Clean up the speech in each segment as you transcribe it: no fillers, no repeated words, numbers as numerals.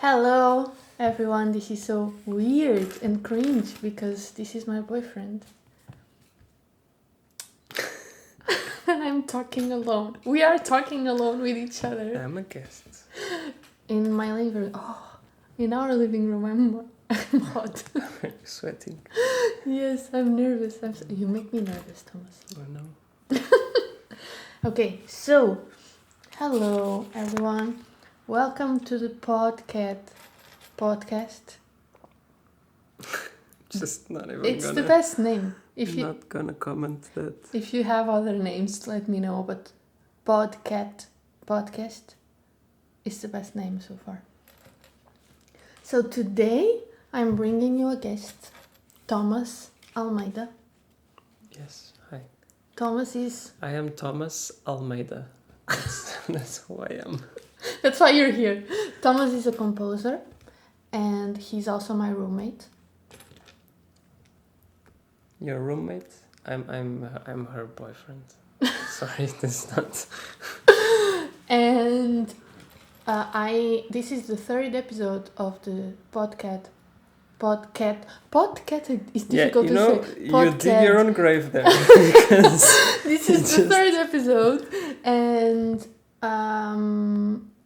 Hello, everyone. This is so weird and cringe because this is my boyfriend. And I'm talking alone. We are talking alone with each other. I'm a guest. In my living room. Oh, in our living room. I'm hot. I'm sweating. Yes, I'm nervous. You make me nervous, Thomas. Oh no. Okay, so hello, everyone. Welcome to the podcast. Just not even It's gonna. the best name. Not gonna comment that. If you have other names, let me know. But podcast is the best name so far. So today I'm bringing you a guest, Tomas Almeida. Yes, hi. Tomas is. I am Tomas Almeida. That's who I am. That's why you're here. Tomas is a composer, and he's also my roommate. Your roommate? I'm her boyfriend. Sorry, that's not. And this is the third episode of the podcast is difficult to say. You dig your own grave there. Because this is the third episode, and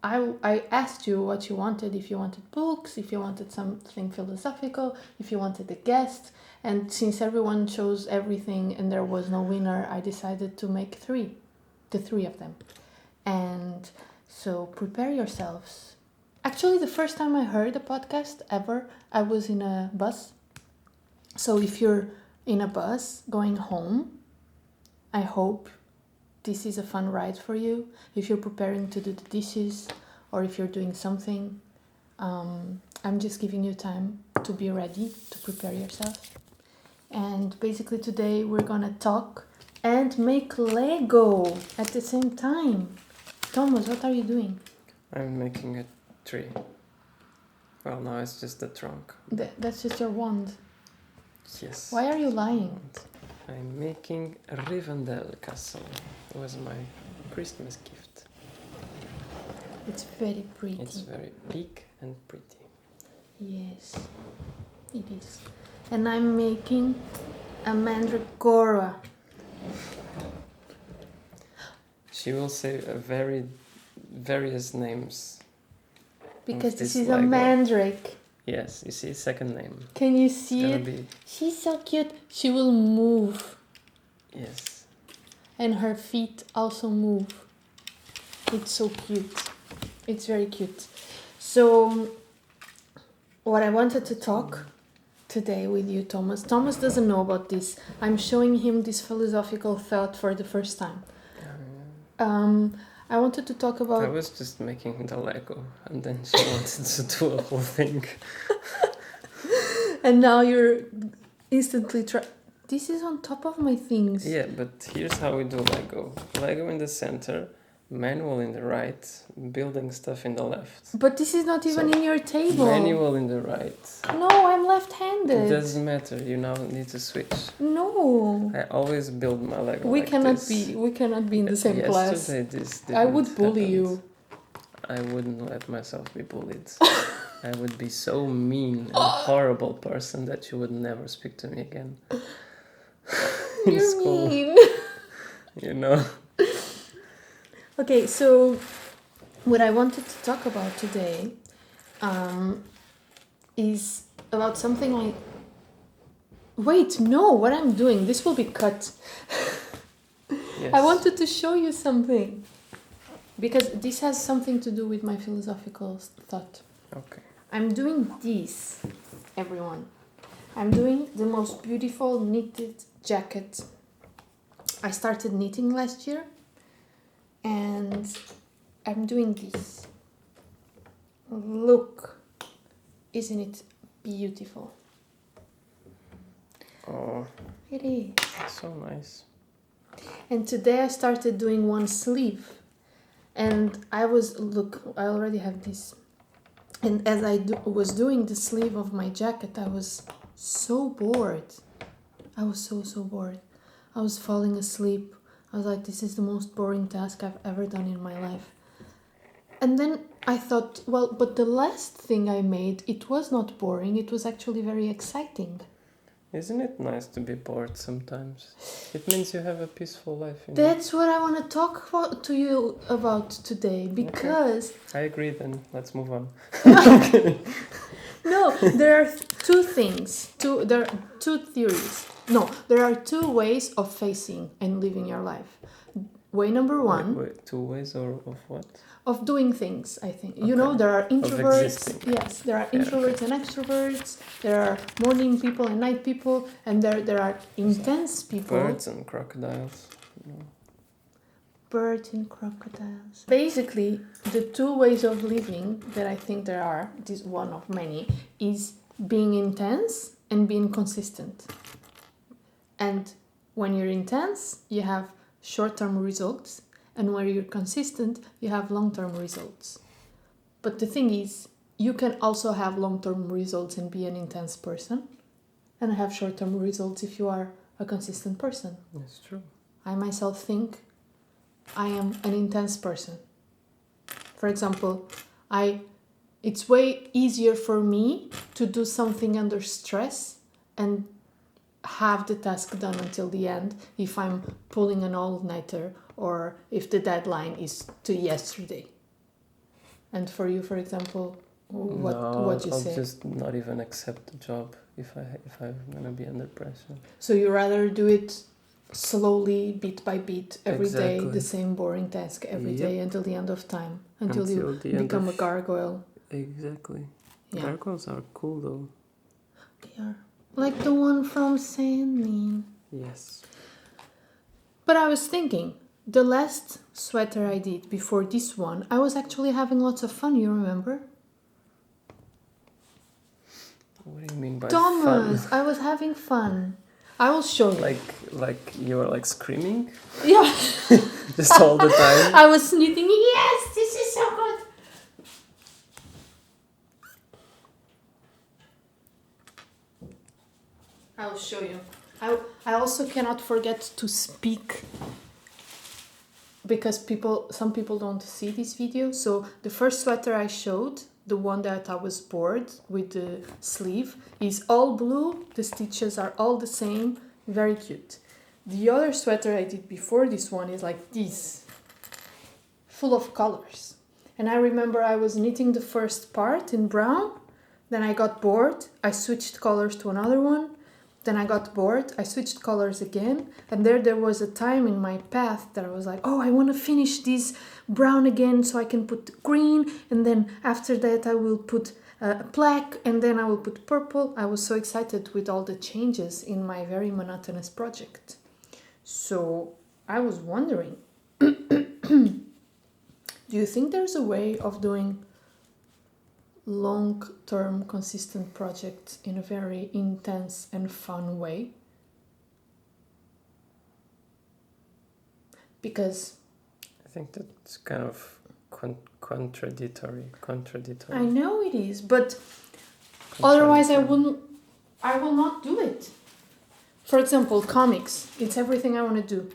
I asked you what you wanted. If you wanted books, if you wanted something philosophical, if you wanted a guest. And since everyone chose everything and there was no winner, I decided to make the three of them. And so prepare yourselves. Actually, the first time I heard a podcast ever, I was in a bus. So if you're in a bus going home, I hope this is a fun ride for you. If you're preparing to do the dishes or if you're doing something, I'm just giving you time to be ready to prepare yourself. And basically today we're gonna talk and make Lego at the same time. Thomas, what are you doing? I'm making a tree. Well, no, it's just the trunk. That's just your wand. Yes. Why are you lying? I'm making a Rivendell castle. It was my Christmas gift. It's very pretty. It's very big and pretty. Yes, it is. And I'm making a mandragora. She will say various names. Because this is Lego. a mandrake. Yes, you see, second name. Can you see it? She's so cute. She will move. Yes. And her feet also move. It's so cute. It's very cute. So, what I wanted to talk today with you, Thomas. Thomas doesn't know about this. I'm showing him this philosophical thought for the first time. I wanted to talk about... I was just making the Lego, and then she wanted to do a whole thing. And now you're instantly This is on top of my things. Yeah, but here's how we do Lego. Lego in the center, manual in the right, building stuff in the left. But this is not even in your table. Manual in the right. No, I'm left-handed. It doesn't matter. You now need to switch. No. I always build my Lego. We like cannot this. be in the same class. Yesterday this I would didn't bully happen. you. I wouldn't let myself be bullied. I would be so mean and horrible person that you would never speak to me again. In You're school. mean. You know. Okay, so what I wanted to talk about today is about something like... Wait, no, what I'm doing, this will be cut. Yes. I wanted to show you something. Because this has something to do with my philosophical thought. Okay. I'm doing this, everyone. I'm doing the most beautiful knitted jacket. I started knitting last year. And I'm doing this. Look. Isn't it beautiful? Oh, It is. so nice. And today I started doing one sleeve. And I already have this. And as I was doing the sleeve of my jacket, I was so bored. I was so bored. I was falling asleep. I was like, this is the most boring task I've ever done in my life. And then I thought, well, but the last thing I made, it was not boring. It was actually very exciting. Isn't it nice to be bored sometimes? It means you have a peaceful life. That's what I want to talk to you about today, because... I agree then. Let's move on. No, there are two things. There are two theories. No, there are two ways of facing and living your life. Way number one... Wait, two ways or of what? Of doing things, I think. Okay. You know, there are introverts. existing. Yes, there are introverts and extroverts. There are morning people and night people. And there are intense people. Birds and crocodiles. Birds and crocodiles. Basically, the two ways of living that I think there are, this is one of many, is being intense and being consistent. And when you're intense, you have short-term results. And when you're consistent, you have long-term results. But the thing is, you can also have long-term results and be an intense person, and have short-term results if you are a consistent person. That's true. I myself think I am an intense person. For example, it's way easier for me to do something under stress and have the task done until the end if I'm pulling an all-nighter or if the deadline is to yesterday. And for you, for example, what you say? I'll just not even accept the job if I'm gonna be under pressure. So you rather do it slowly, bit by bit, every day, Exactly. the same boring task every day until the end of time, until you become a gargoyle. Exactly. Yeah. Gargoyles are cool though. They are. Like the one from Sandman. Yes. But I was thinking, the last sweater I did before this one, I was actually having lots of fun, you remember? What do you mean by Tomas, fun? I was having fun. I will show you. Like you were like screaming Yeah. just all the time. I was sneezing. Yes, this is so good. I will show you. I also cannot forget to speak because some people don't see this video. So the first sweater I showed, the one that I was bored with the sleeve, is all blue. The stitches are all the same. Very cute. The other sweater I did before this one is like this, full of colors. And I remember I was knitting the first part in brown. Then I got bored. I switched colors to another one. Then I got bored. I switched colors again. And there was a time in my path that I was like, oh, I want to finish this brown again so I can put green. And then after that I will put black. And then I will put purple. I was so excited with all the changes in my very monotonous project. So I was wondering, do you think there's a way of doing long-term consistent projects in a very intense and fun way? Because I think that's kind of contradictory. I know it is, but otherwise I will not do it. For example, comics. It's everything I want to do.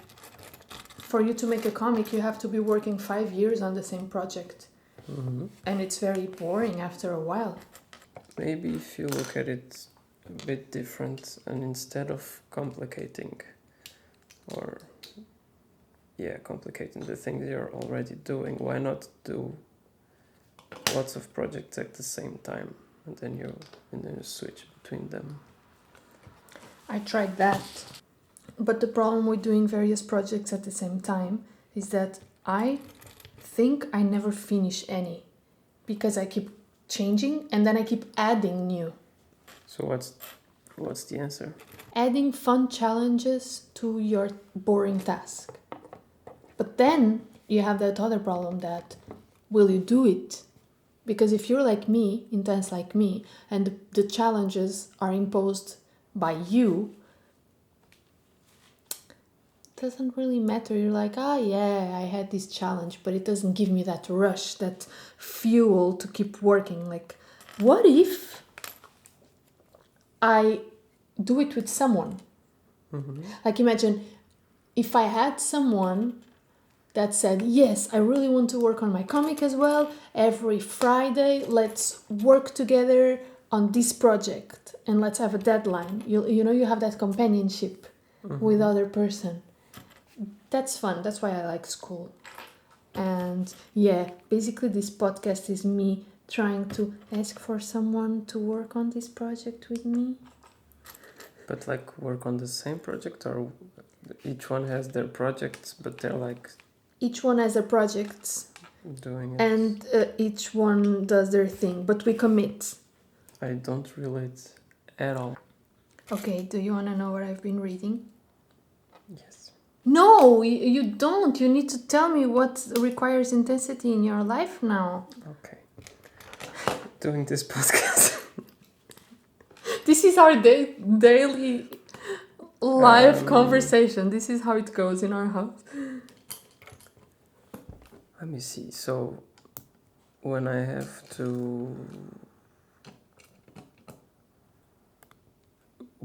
For you to make a comic, you have to be working 5 years on the same project. Mm-hmm. And it's very boring after a while. Maybe if you look at it a bit different and instead of complicating the things you're already doing, why not do lots of projects at the same time and then you switch between them? I tried that. But the problem with doing various projects at the same time is that I think I never finish any because I keep changing and then I keep adding new. So what's the answer? Adding fun challenges to your boring task. But then you have that other problem that will you do it? Because if you're like me, intense like me, and the challenges are imposed by you, doesn't really matter. You're like, yeah, I had this challenge, but it doesn't give me that rush, that fuel to keep working. Like, what if I do it with someone? Mm-hmm. Like, imagine if I had someone that said, yes, I really want to work on my comic as well. Every Friday, let's work together on this project and let's have a deadline. You have that companionship with other person. That's fun. That's why I like school. And yeah, basically this podcast is me trying to ask for someone to work on this project with me. But like work on the same project, or each one has their projects, but they're like Each one has a project doing it. and each one does their thing, but we commit. I don't relate at all. Okay, do you want to know what I've been reading? Yes. No, you don't. You need to tell me what requires intensity in your life now. Okay. Doing this podcast. This is our daily live conversation. This is how it goes in our house. Let me see. So, when I have to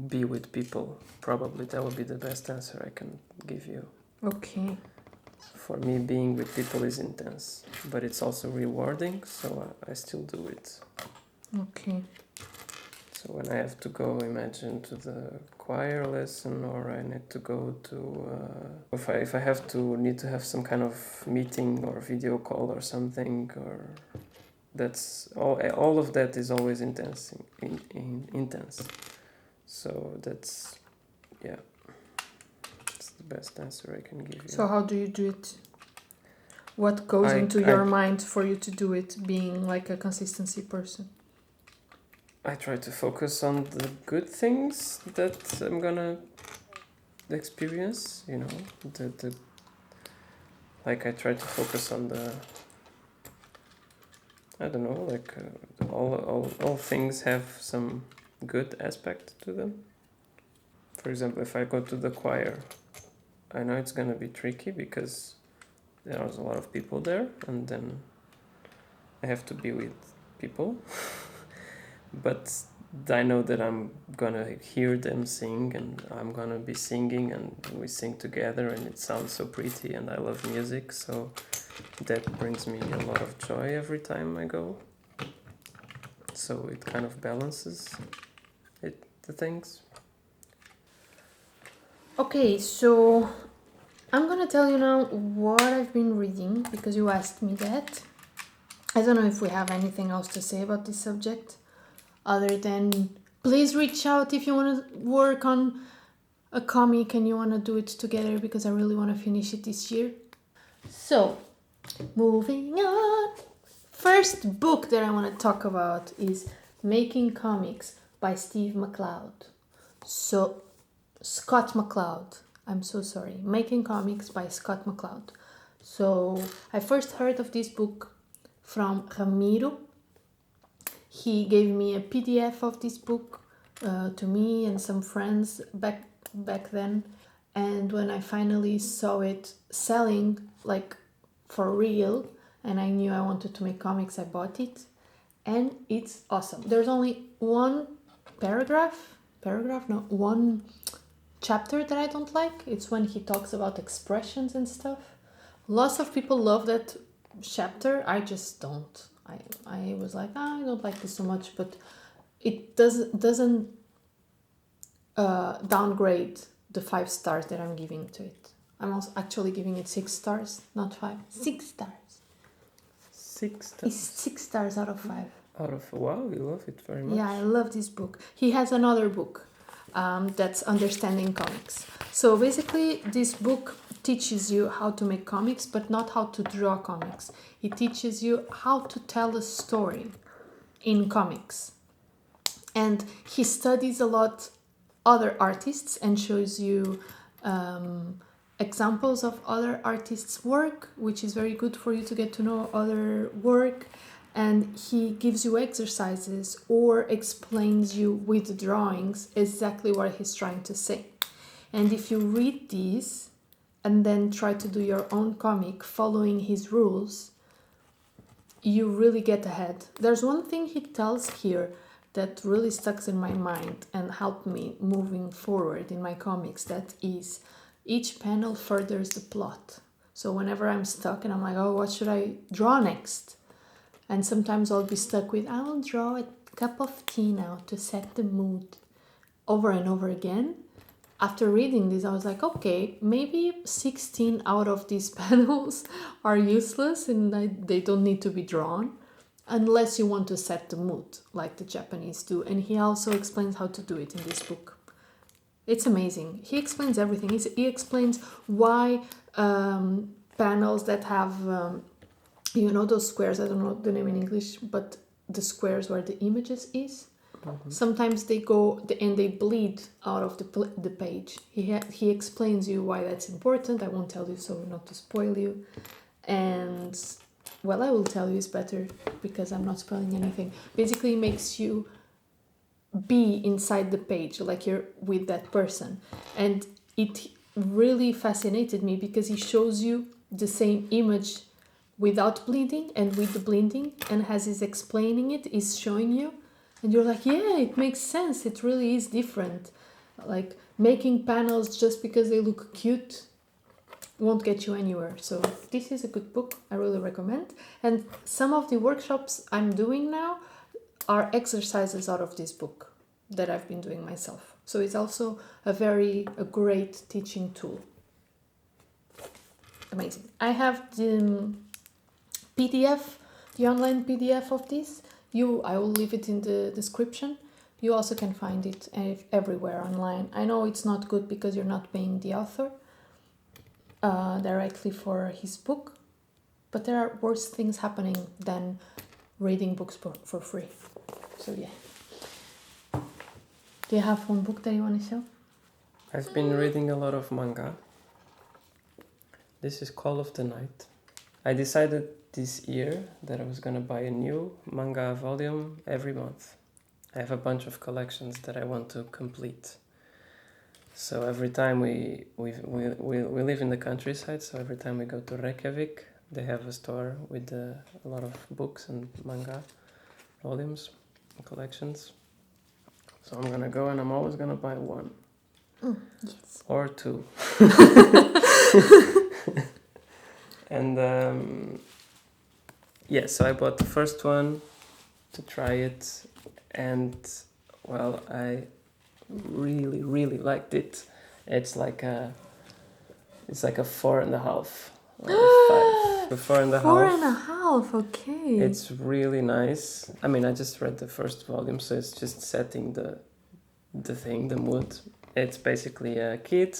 be with people, probably that would be the best answer I can give you. Okay. For me, being with people is intense, but it's also rewarding, so I still do it. Okay. So when I have to go, imagine, to the choir lesson, or I need to go to, if I have to need to have some kind of meeting or video call or something, or that's all of that is always intense, intense. So that's, yeah, that's the best answer I can give you. So how do you do it? What goes into your mind for you to do it, being like a consistency person? I try to focus on the good things that I'm gonna experience, like I try to focus on the, I don't know, like all things have some good aspect to them. For example, if I go to the choir, I know it's gonna be tricky because there's a lot of people there, and then I have to be with people. But I know that I'm gonna hear them sing, and I'm gonna be singing, and we sing together, and it sounds so pretty, and I love music, so that brings me a lot of joy every time I go. So it kind of balances the things. Okay, so I'm gonna tell you now what I've been reading, because you asked me that. I don't know if we have anything else to say about this subject, other than please reach out if you want to work on a comic and you want to do it together, because I really want to finish it this year. So, moving on. First book that I want to talk about is Making Comics by Steve McCloud. So, Scott McCloud. I'm so sorry. Making Comics by Scott McCloud. So, I first heard of this book from Ramiro. He gave me a PDF of this book to me and some friends back then, and when I finally saw it selling like for real and I knew I wanted to make comics, I bought it, and it's awesome. There's only one one chapter that I don't like. It's when he talks about expressions and stuff. Lots of people love that chapter. I just don't. I was like, I don't like this so much, but it doesn't downgrade the 5 stars that I'm giving to it. I'm also actually giving it 6 stars, not 5. 6 stars. 6 stars? It's 6 stars out of 5. Out of, wow, you love it very much. Yeah, I love this book. He has another book that's Understanding Comics. So basically, this book teaches you how to make comics, but not how to draw comics. It teaches you how to tell a story in comics. And he studies a lot other artists and shows you examples of other artists' work, which is very good for you to get to know other work. And he gives you exercises or explains you with drawings exactly what he's trying to say. And if you read these and then try to do your own comic following his rules, you really get ahead. There's one thing he tells here that really stuck in my mind and helped me moving forward in my comics. That is, each panel furthers the plot. So whenever I'm stuck and I'm like, oh, what should I draw next? And sometimes I'll be stuck with, I will draw a cup of tea now to set the mood, over and over again. After reading this, I was like, okay, maybe 16 out of these panels are useless and they don't need to be drawn unless you want to set the mood like the Japanese do. And he also explains how to do it in this book. It's amazing. He explains everything. He explains why panels that have, those squares, I don't know the name in English, but the squares where the images is. Mm-hmm. Sometimes they go and they bleed out of the page. He explains you why that's important. I won't tell you so not to spoil you. And, well, I will tell you, it's better because I'm not spoiling anything. Basically, it makes you be inside the page, like you're with that person. And it really fascinated me because he shows you the same image without bleeding and with the bleeding, and as he's explaining it, he's showing you, and you're like, yeah, it makes sense. It really is different. Like, making panels just because they look cute won't get you anywhere. So this is a good book. I really recommend. And some of the workshops I'm doing now are exercises out of this book that I've been doing myself. So it's also a great teaching tool. Amazing. I have the PDF, the online PDF of this. I will leave it in the description. You also can find it everywhere online. I know it's not good because you're not paying the author directly for his book, but there are worse things happening than reading books for free. So yeah. Do you have one book that you want to show? I've been reading a lot of manga. This is Call of the Night. I decided this year that I was going to buy a new manga volume every month. I have a bunch of collections that I want to complete. So every time we live in the countryside, so every time we go to Reykjavik, they have a store with a lot of books and manga volumes and collections. So I'm going to go and I'm always going to buy one. Yes. Or two. And so I bought the first one to try it, and well, I really, really liked it. It's like a 4.5 out of 5. A 4.5. 4.5, okay. It's really nice. I mean, I just read the first volume, so it's just setting the mood. It's basically a kid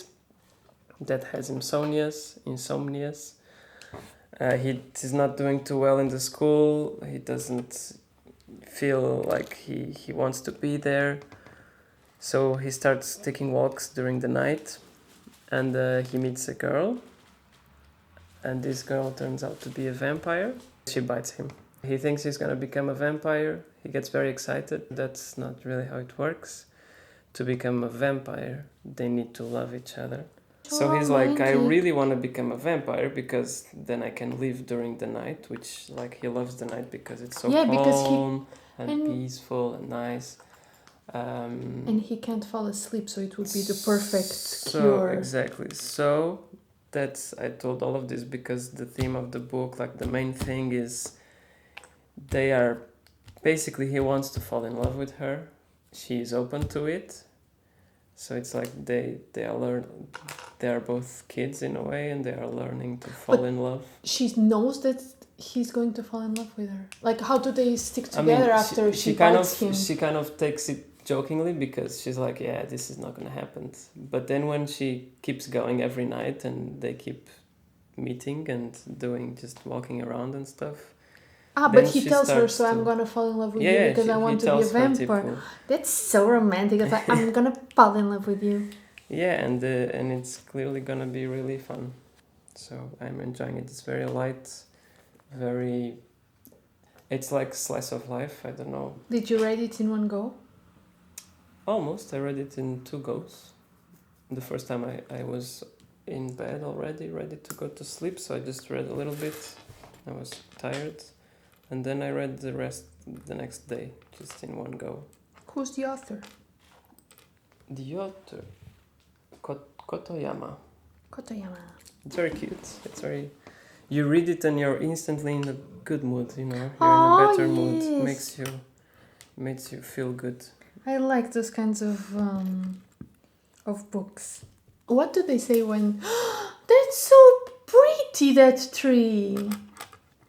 that has insomnias. He's not doing too well in the school. He doesn't feel like he wants to be there. So he starts taking walks during the night, and he meets a girl. And this girl turns out to be a vampire. She bites him. He thinks he's going to become a vampire. He gets very excited. That's not really how it works. To become a vampire, they need to love each other. So he's like, I really want to become a vampire because then I can live during the night, which, like, he loves the night because it's so calm and peaceful and nice. And he can't fall asleep, so it would be the perfect cure. Exactly. So I told all of this because the theme of the book, like the main thing is basically he wants to fall in love with her. She is open to it. So it's like they are both kids in a way, and they are learning to fall in love. She knows that he's going to fall in love with her. Like, how do they stick together after she bites him? She kind of takes it jokingly because she's like, yeah, this is not going to happen. But then when she keeps going every night and they keep meeting and just walking around and stuff. But he tells her, so I'm going to fall in love with you because I want to be a vampire. That's so romantic. It's like, I'm going to fall in love with you. Yeah, and it's clearly going to be really fun. So I'm enjoying it. It's very light, it's like slice of life. I don't know. Did you read it in one go? Almost. I read it in 2 goes. The first time I was in bed already, ready to go to sleep, so I just read a little bit. I was tired. And then I read the rest the next day, just in one go. Who's the author? The author? Kotoyama. Kotoyama. It's very cute. It's very. You read it and you're instantly in a good mood. You know, you're in Oh, a better mood. yes. Makes you feel good. I like those kinds of books. What do they say when? That's so pretty, that tree.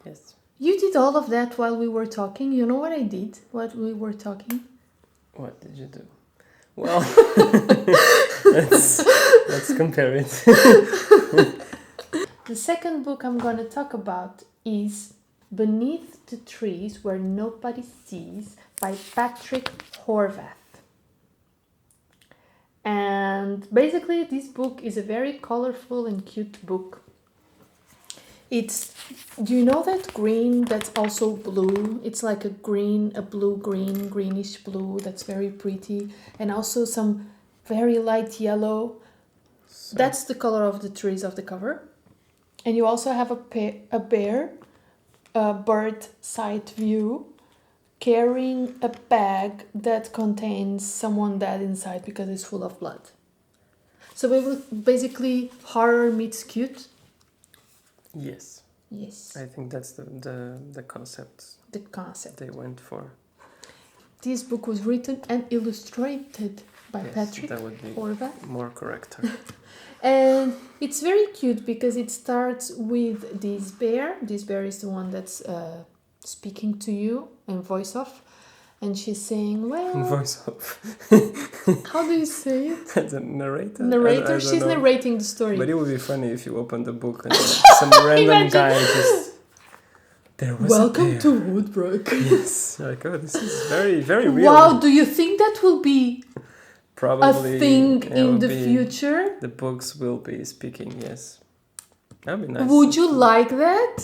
Yes. You did all of that while we were talking. You know what I did while we were talking? What did you do? Well, let's compare it. The second book I'm going to talk about is Beneath the Trees Where Nobody Sees by Patrick Horvath. And basically this book is a very colorful and cute book. Do you know that green that's also blue? It's like a blue-green, greenish blue that's very pretty. And also some very light yellow. So, That's the color of the trees of the cover. And you also have a bear, a bird side view, carrying a bag that contains someone dead inside because it's full of blood. So basically horror meets cute. yes. Yes. I think that's the concept. The concept. They went for. This book was written and illustrated by Patrick that would be Horvath. more correct. And it's very cute because it starts with this bear. This bear is the one that's speaking to you in voice off. And she's saying, well... Voice off. How do you say it? The narrator? Narrator? I don't She's know. narrating the story. But it would be funny if you open the book and some random guy just... There was Welcome a bear. to Woodbrook. Yes. Like, oh, this is very, very real. Wow, do you think that will be Probably a thing it in will the be- future? The books will be speaking, yes. That'd be nice. Would you like that?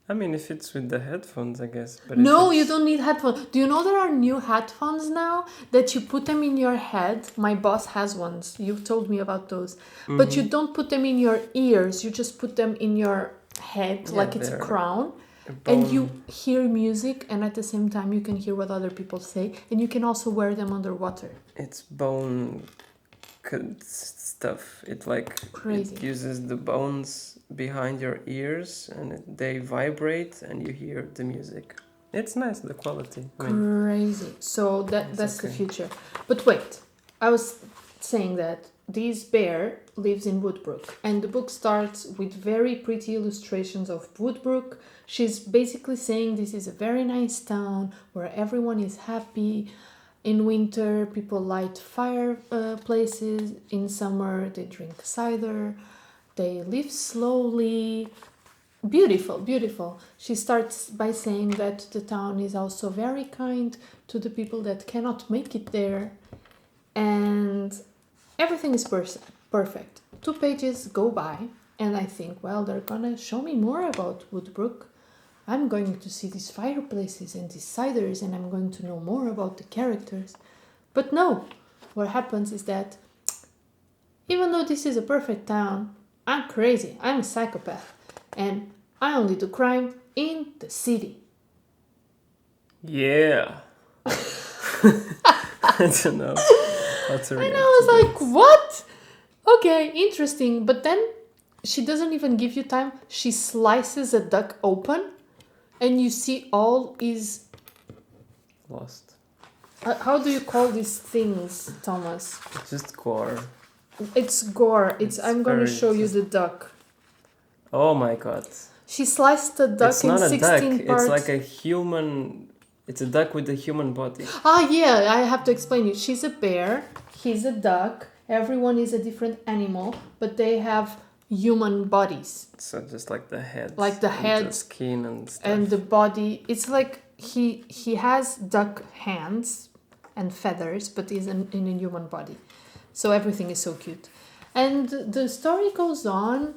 I mean, if it's with the headphones, I guess. But No, if you it's- don't need headphones. Do you know there are new headphones now that you put them in your head? My boss has ones. You've told me about those. But you don't put them in your ears. You just put them in your head Yeah, like it's a they're crown. a And bone- you hear music, and at the same time you can hear what other people say. And you can also wear them underwater. It's bone stuff. It Crazy. It uses the bones behind your ears, and they vibrate, and you hear the music. It's nice, the quality. I mean, Crazy. So It's that's the okay. future. But wait, I was saying that this bear lives in Woodbrook, and the book starts with very pretty illustrations of Woodbrook. She's basically saying this is a very nice town where everyone is happy. In winter, people light fireplaces. In summer, they drink cider. They live slowly. Beautiful, beautiful. She starts by saying that the town is also very kind to the people that cannot make it there. And everything is perfect. 2 pages go by, and I think, well, they're gonna show me more about Woodbrook. I'm going to see these fireplaces and these ciders, and I'm going to know more about the characters. But no, what happens is that even though this is a perfect town, I'm crazy. I'm a psychopath. And I only do crime in the city. yeah. I don't know how to react And I was to like, what? Okay, interesting. But then she doesn't even give you time. She slices a duck open, and you see all is... that. Lost. How do you call these things, Thomas? It's just gore. It's gore. It's I'm going to very show you just- the duck. Oh my god. She sliced the duck It's in not a 16 duck. parts. It's like a human. It's a duck with a human body. Ah, yeah, I have to explain you. She's a bear, he's a duck, everyone is a different animal, but they have human bodies. So just like the head. Like the and head the skin and stuff. And the body, it's like he has duck hands and feathers, but he's in a human body. So everything is so cute. And the story goes on,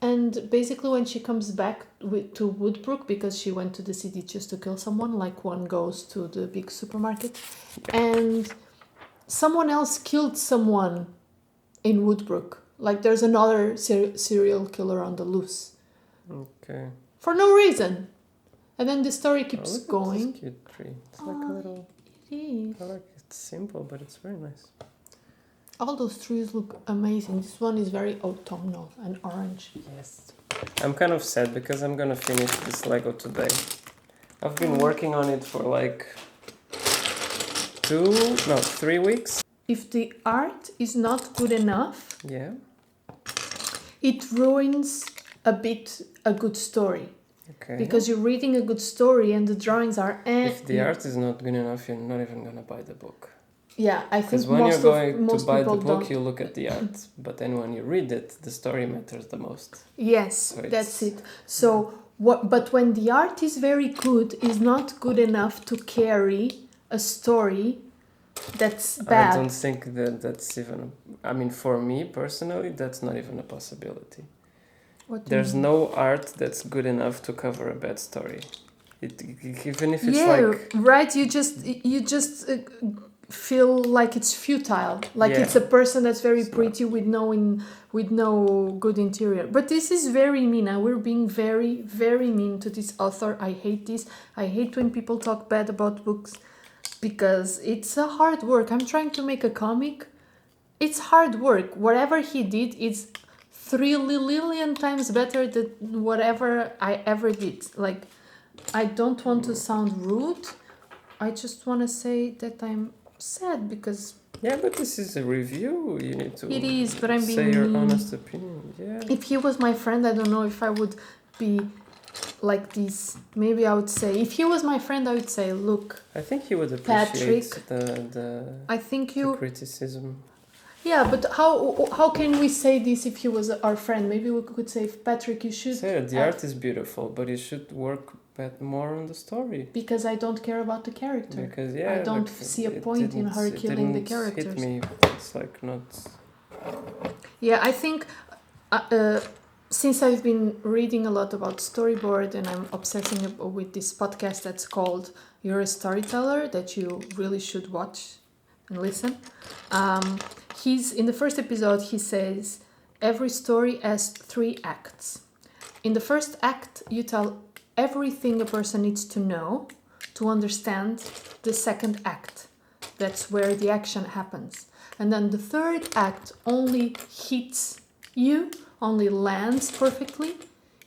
and basically when she comes back to Woodbrook, because she went to the city just to kill someone, like one goes to the big supermarket, and someone else killed someone in Woodbrook. Like there's another serial killer on the loose. Okay. For no reason. And then the story Oh, keeps look at going. this cute tree. It's like a little. It is. I like it's simple, but it's very nice. All those trees look amazing. This one is very autumnal and orange. Yes. I'm kind of sad because I'm gonna finish this Lego today. I've been working on it for like 3 weeks. If the art is not good enough, Yeah. it ruins a bit a good story. Okay. Because you're reading a good story and the drawings are if the art is not good enough, you're not even gonna buy the book. Yeah, I think Because when you're going to buy the people book, don't. you look at the art, but then when you read it, the story matters the most. Yes, So that's it. So what? But when the art is very good, is not good enough to carry a story that's bad. I don't think that that's even. I mean, for me personally, that's not even a possibility. What do There's you mean? no art that's good enough to cover a bad story. Even if it's Yeah, like right. You just feel like it's futile. Like Yeah. it's a person that's very It's not. pretty with no good interior. But this is very mean. And we're being very very mean to this author. I hate this. I hate when people talk bad about books because it's a hard work. I'm trying to make a comic. It's hard work. Whatever he did is 3 million times better than whatever I ever did. Like, I don't want to sound rude. I just want to say that I'm sad because Yeah, but this is a review. You need to it is, but I'm say being your mean. honest opinion. Yeah. If he was my friend, I don't know if I would be like this. Maybe I would say, if he was my friend, I would say, look, I think he would appreciate Patrick, the I think the you. criticism. Yeah, but how can we say this if he was our friend? Maybe we could say, Patrick, you should. So yeah, the art is beautiful, but you should work more on the story. Because I don't care about the character. Because yeah, I don't like, see a it point in her it killing the didn't characters. Hit me. It's like not. Yeah, I think since I've been reading a lot about storyboard and I'm obsessing with this podcast that's called You're a Storyteller, that you really should watch and listen. He's in the first episode, he says every story has 3 acts. In the first act, you tell everything a person needs to know to understand the second act. That's where the action happens. And then the third act only hits you, only lands perfectly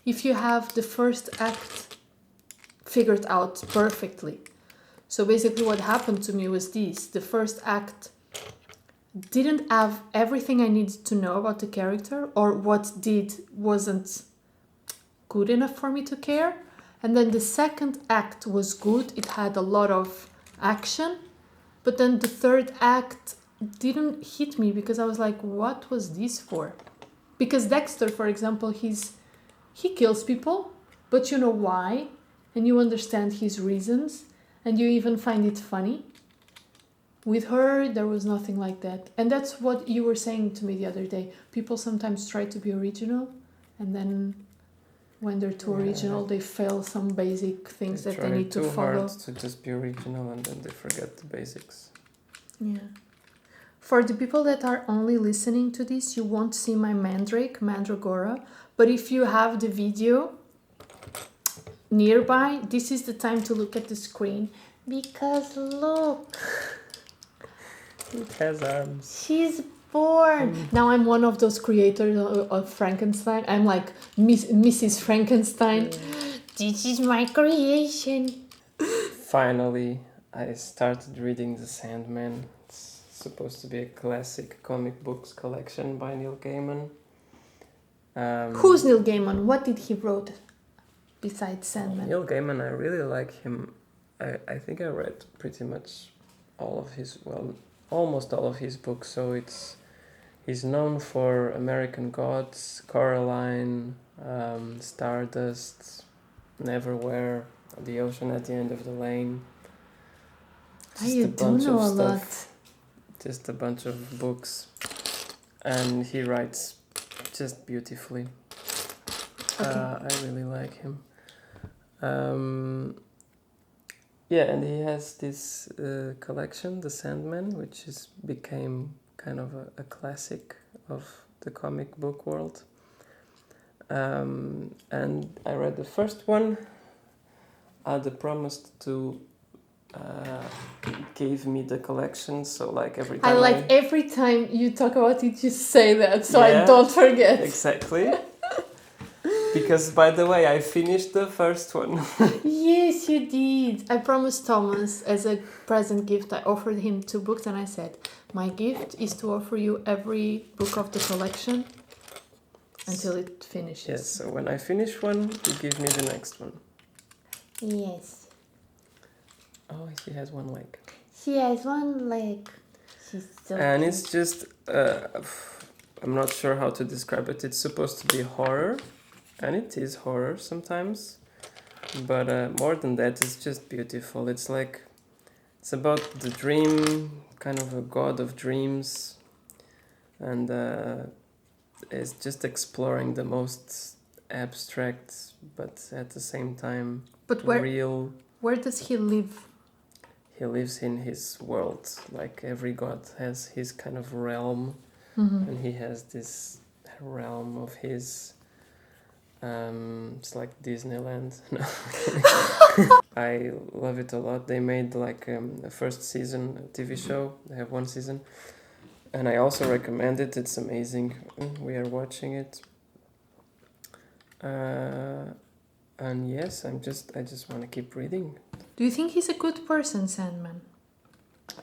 if you have the first act figured out perfectly. So basically what happened to me was this. The first act didn't have everything I needed to know about the character, or what did wasn't good enough for me to care. And then the second act was good. It had a lot of action. But then the third act didn't hit me because I was like, what was this for? Because Dexter, for example, he kills people, but you know why, and you understand his reasons, and you even find it funny. With her, there was nothing like that. And that's what you were saying to me the other day. People sometimes try to be original, and then when they're too original, they fail some basic things that they need to follow. Too hard to just be original, and then they forget the basics. Yeah. For the people that are only listening to this, you won't see my mandragora. But if you have the video nearby, this is the time to look at the screen. Because look, It has arms. she's born. Now I'm one of those creators of Frankenstein. I'm like Mrs. Frankenstein. This is my creation. Finally, I started reading The Sandman. It's supposed to be a classic comic books collection by Neil Gaiman. Who's Neil Gaiman? What did he wrote besides Sandman? Neil Gaiman, I really like him. I think I read pretty much almost all of his books. So he's known for American Gods, Coraline, Stardust, Neverwhere, The Ocean at the End of the Lane. You do know a lot. Just a bunch of books, and he writes just beautifully. Okay. I really like him. Yeah, and he has this collection, The Sandman, which became kind of a classic of the comic book world. And I read the first one. I'd promised to uh, gave me the collection. So like every I time like every time you talk about it, you say that, so I Yeah, don't forget. exactly. Because by the way, I finished the first one. Yes, you did. I promised Thomas as a present gift. I offered him 2 books, and I said, "My gift is to offer you every book of the collection until it finishes." Yes. So when I finish one, you give me the next one. Yes. Oh, she has one leg. She has one leg. She's so And cute. it's just, I'm not sure how to describe it. It's supposed to be horror, and it is horror sometimes. But more than that, it's just beautiful. It's like, it's about the dream, kind of a god of dreams, and it's just exploring the most abstract, but at the same time But real. where does he live? He lives in his world. Like every god has his kind of realm, Mm-hmm. and he has this realm of his. It's like Disneyland. No. I love it a lot. They made like a first season TV show. They have 1 season, and I also recommend it. It's amazing. We are watching it. And yes, I just want to keep reading. Do you think he's a good person, Sandman?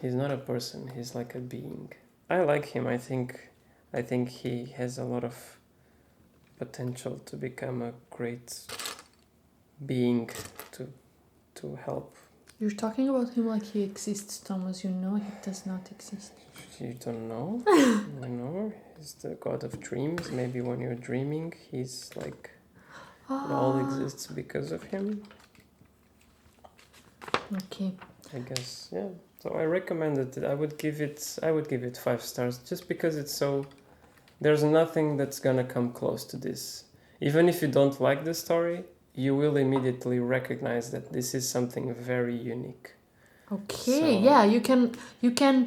He's not a person. He's like a being. I like him. I think he has a lot of potential to become a great being to help. You're talking about him like he exists, Thomas. You know he does not exist. You don't know. You know, he's the god of dreams. Maybe when you're dreaming, he's like it all exists because of him. Okay. I guess, yeah. So I recommended it. I would give it 5 stars just because it's so. There's nothing that's gonna come close to this. Even if you don't like the story, you will immediately recognize that this is something very unique. Okay. So, yeah, you can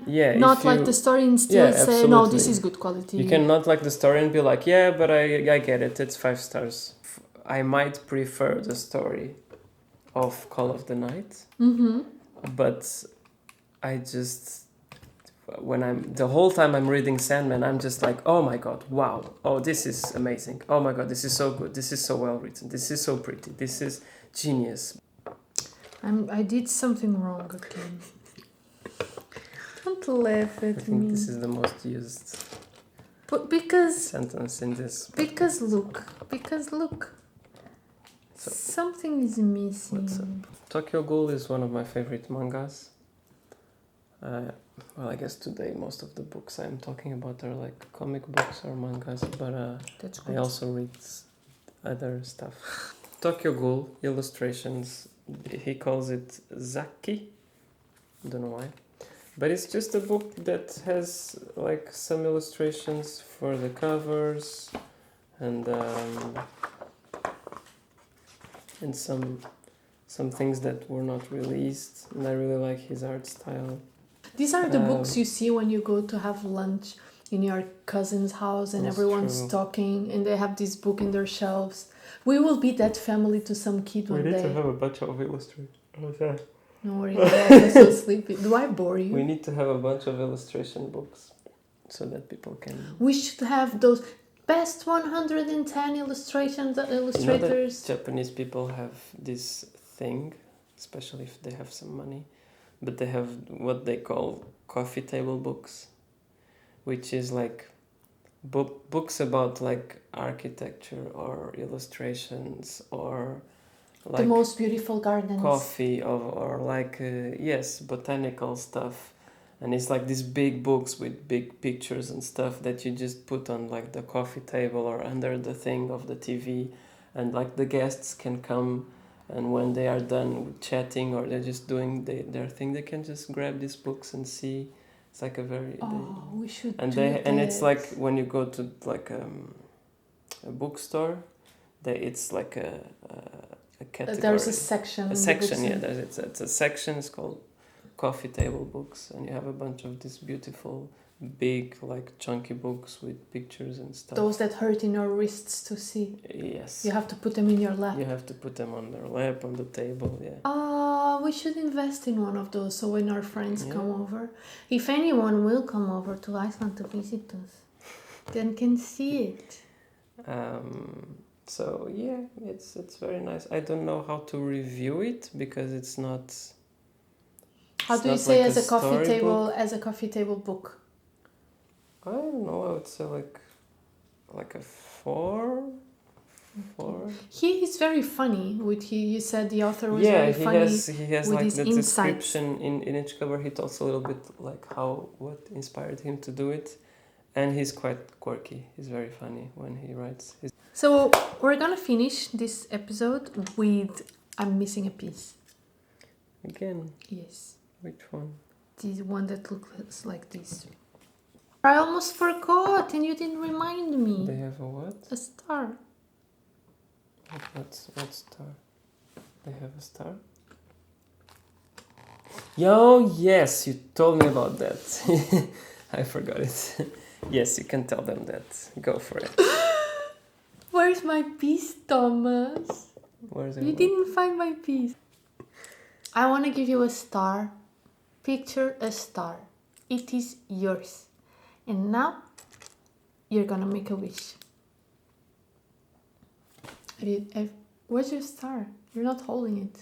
yeah, not like the story and still say no. This is good quality. You can not like the story and be like, yeah, but I get it. It's 5 stars. I might prefer the story of Call of the Night, but I just the whole time I'm reading Sandman, I'm just like, oh my god, wow, oh this is amazing, oh my god, this is so good, this is so well written, this is so pretty, this is genius. I did something wrong again. Don't laugh at me. I think this is the most used sentence in this. Because look. So, something is missing. What's up? Tokyo Ghoul is one of my favorite mangas. Well, I guess today most of the books I'm talking about are like comic books or mangas, but I also read other stuff. Tokyo Ghoul illustrations, he calls it Zaki. Don't know why. But it's just a book that has like some illustrations for the covers and some things that were not released, and I really like his art style. These are the books you see when you go to have lunch in your cousin's house and everyone's talking and they have this book in their shelves. We will be that family to some kid one day. We need to have a bunch of illustrators. No worries, I'm so sleepy. Do I bore you? We need to have a bunch of illustration books so that people can... We should have those best 110 illustrators. You know that Japanese people have this thing, especially if they have some money, but they have what they call coffee table books, which is like books about like architecture or illustrations or like the most beautiful gardens, coffee or like yes, botanical stuff. And it's like these big books with big pictures and stuff that you just put on like the coffee table or under the thing of the TV, and like the guests can come, and when they are done chatting or they're just doing their thing, they can just grab these books and see. It's like a very we should and do that. And it's like when you go to like a bookstore, it's like a category. There's a section. Yeah. It's a section. It's called coffee table books, and you have a bunch of these beautiful, big, like chunky books with pictures and stuff. Those that hurt in your wrists to see. Yes. You have to put them in your lap. You have to put them on their lap, on the table, yeah. We should invest in one of those so when our friends Yeah. come over, if anyone will come over to Iceland to visit us, then can see it. So yeah, it's very nice. I don't know how to review it because it's not. How it's do you not say like as a coffee storybook. table book? I don't know. I would say like a 4. He is very funny. You said the author was Yeah, very he funny. has with like his the insights. description in each cover. He talks a little bit like what inspired him to do it, and he's quite quirky. He's very funny when he writes. So we're gonna finish this episode with I'm missing a piece. Again. Yes. Which one? The one that looks like this. I almost forgot and you didn't remind me. They have a what? A star. What star? They have a star? Yo, yes, you told me about that. I forgot it. Yes, you can tell them that. Go for it. Where's my piece, Thomas? Where's it? You didn't find my piece. I want to give you a star. Picture a star. It is yours. And now you're gonna make a wish. Where's your star? You're not holding it.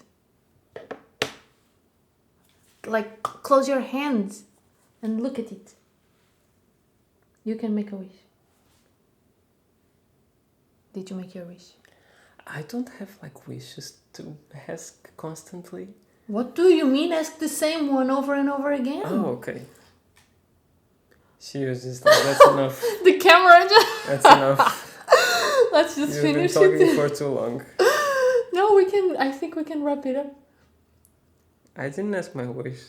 Like, close your hands and look at it. You can make a wish. Did you make your wish? I don't have like wishes to ask constantly. What do you mean? Ask the same one over and over again. Oh, okay. She was just like, that's enough. The camera just... That's enough. Let's just You've been finish talking it. for too long. No, we can... I think we can wrap it up. I didn't ask my wish.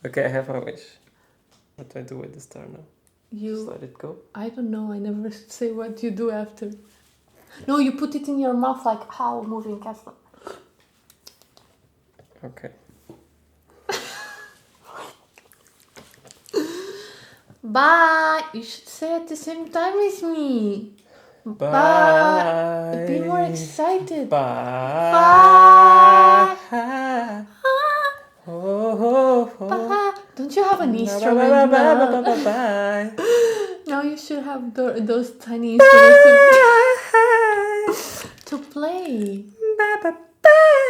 Okay, I have my wish. What do I do with the star now? Just let it go? I don't know. I never say what you do after. No, you put it in your mouth like how moving castle. Okay. Bye. You should say at the same time as me. Bye. Be more excited. Bye. Bye. Oh. Bye. Don't you have an instrument now? Bye. Now you should have those tiny instruments to play. Bye.